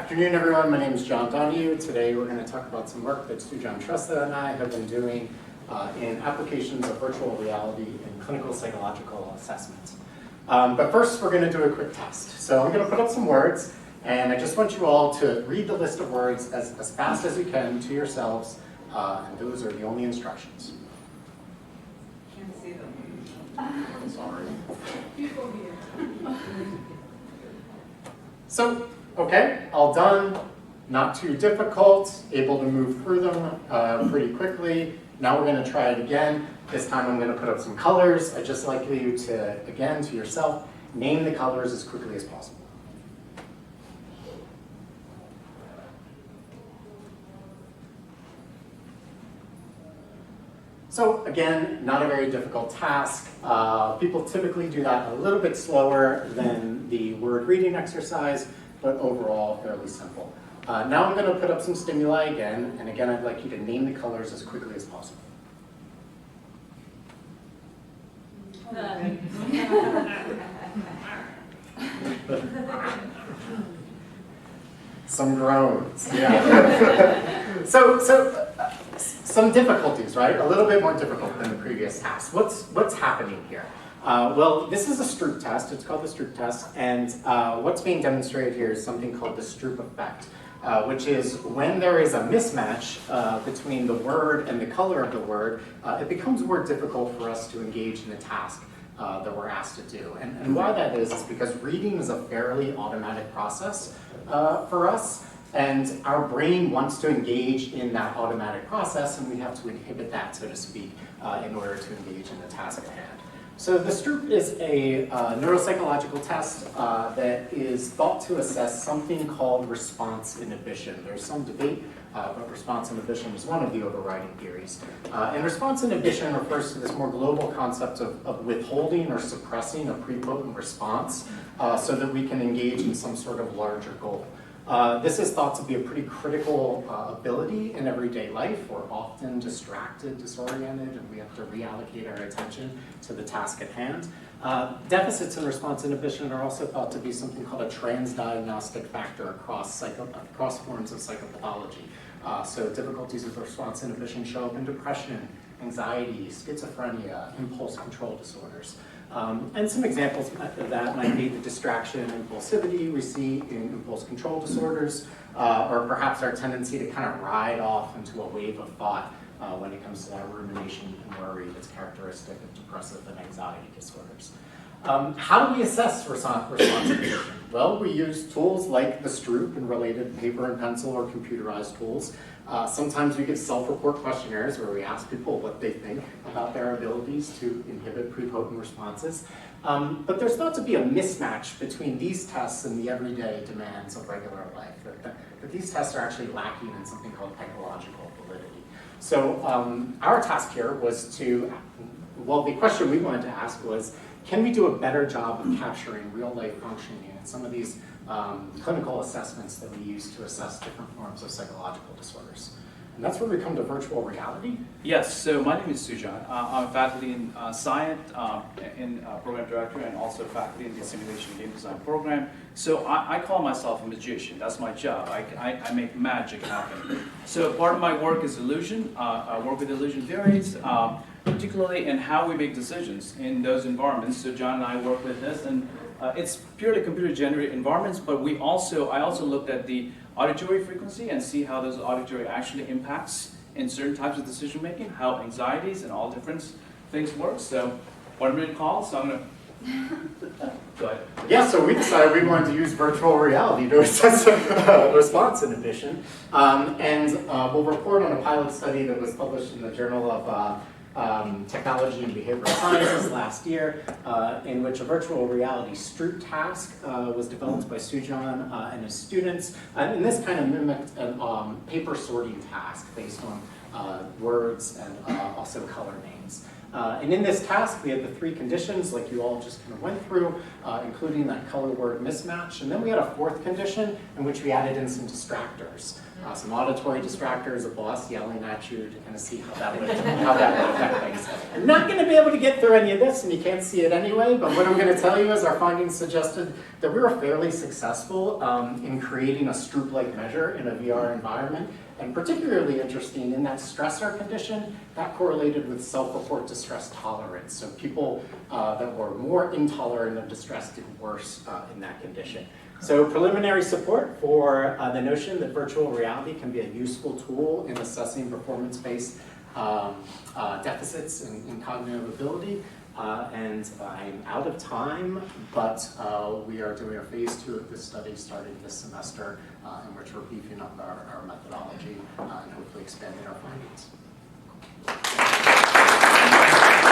Afternoon, everyone. My name is John Donahue. Today we're going to talk about some work that Sujan Shrestha and I have been doing in applications of virtual reality in clinical psychological assessment. But first, we're going to do a quick test. So I'm going to put up some words, and I just want you all to read the list of words as fast as you can to yourselves, and those are the only instructions. Can't see them. I'm sorry. People here. So, okay, all done. Not too difficult. Able to move through them pretty quickly. Now we're going to try it again. This time I'm going to put up some colors. I'd just like you to, again, to yourself, name the colors as quickly as possible. So again, not a very difficult task. People typically do that a little bit slower than the word reading exercise, but overall fairly simple. Now I'm going to put up some stimuli again, and again I'd like you to name the colors as quickly as possible. Some groans, yeah. So some difficulties, right? A little bit more difficult than the previous task. What's happening here? Well, this is a Stroop test. It's called the Stroop test, and what's being demonstrated here is something called the Stroop effect, which is when there is a mismatch between the word and the color of the word, it becomes more difficult for us to engage in the task that we're asked to do. And why that is because reading is a fairly automatic process for us, and our brain wants to engage in that automatic process, and we have to inhibit that, so to speak, in order to engage in the task at hand. So the Stroop is a neuropsychological test that is thought to assess something called response inhibition. There's some debate, but response inhibition is one of the overriding theories. And response inhibition refers to this more global concept of withholding or suppressing a prepotent response so that we can engage in some sort of larger goal. This is thought to be a pretty critical ability in everyday life. We're often distracted, disoriented, and we have to reallocate our attention to the task at hand. Deficits in response inhibition are also thought to be something called a transdiagnostic factor across forms of psychopathology. So difficulties with response inhibition show up in depression, anxiety, schizophrenia, impulse control disorders. And some examples of that might be the distraction and impulsivity we see in impulse control disorders, or perhaps our tendency to kind of ride off into a wave of thought when it comes to that rumination and worry that's characteristic of depressive and anxiety disorders. How do we assess response inhibition? Well, we use tools like the Stroop and related paper and pencil or computerized tools. Sometimes we give self-report questionnaires where we ask people what they think about their abilities to inhibit prepotent responses. But there's thought to be a mismatch between these tests and the everyday demands of regular life. That these tests are actually lacking in something called psychological validity. So our task here was to, well, the question we wanted to ask was, can we do a better job of capturing real-life functioning in some of these clinical assessments that we use to assess different forms of psychological disorders? And that's where we come to virtual reality. Yes, so my name is Sujan. I'm a faculty in science and program director, and also faculty in the simulation game design program. So I call myself a magician. That's my job. I make magic happen. So part of my work is illusion. I work with illusion theories, particularly in how we make decisions in those environments. So John and I work with this, and it's purely computer-generated environments, but I also looked at the auditory frequency and see how those auditory actually impacts in certain types of decision making, how anxieties and all different things work. So what I'm going to call, so I'm going to go ahead. Yeah, so we decided we wanted to use virtual reality to assess response inhibition. And we'll report on a pilot study that was published in the Journal of Technology and Behavioral Sciences last year, in which a virtual reality Stroop task was developed by Sujan and his students. And this kind of mimicked a paper sorting task based on words and also color names. And in this task, we had the 3 conditions, like you all just kind of went through, including that color-word mismatch. And then we had a 4th condition in which we added in some distractors. Some auditory distractors, a boss yelling at you to kind of see how that would affect things. I'm not going to be able to get through any of this, and you can't see it anyway, but what I'm going to tell you is our findings suggested that we were fairly successful in creating a Stroop-like measure in a VR environment, and particularly interesting in that stressor condition, that correlated with self-report distress tolerance. So people that were more intolerant of distress did worse in that condition. So preliminary support for the notion that virtual reality can be a useful tool in assessing performance-based deficits in cognitive ability. And I'm out of time, but we are doing a phase 2 of this study starting this semester in which we're beefing up our methodology and hopefully expanding our findings.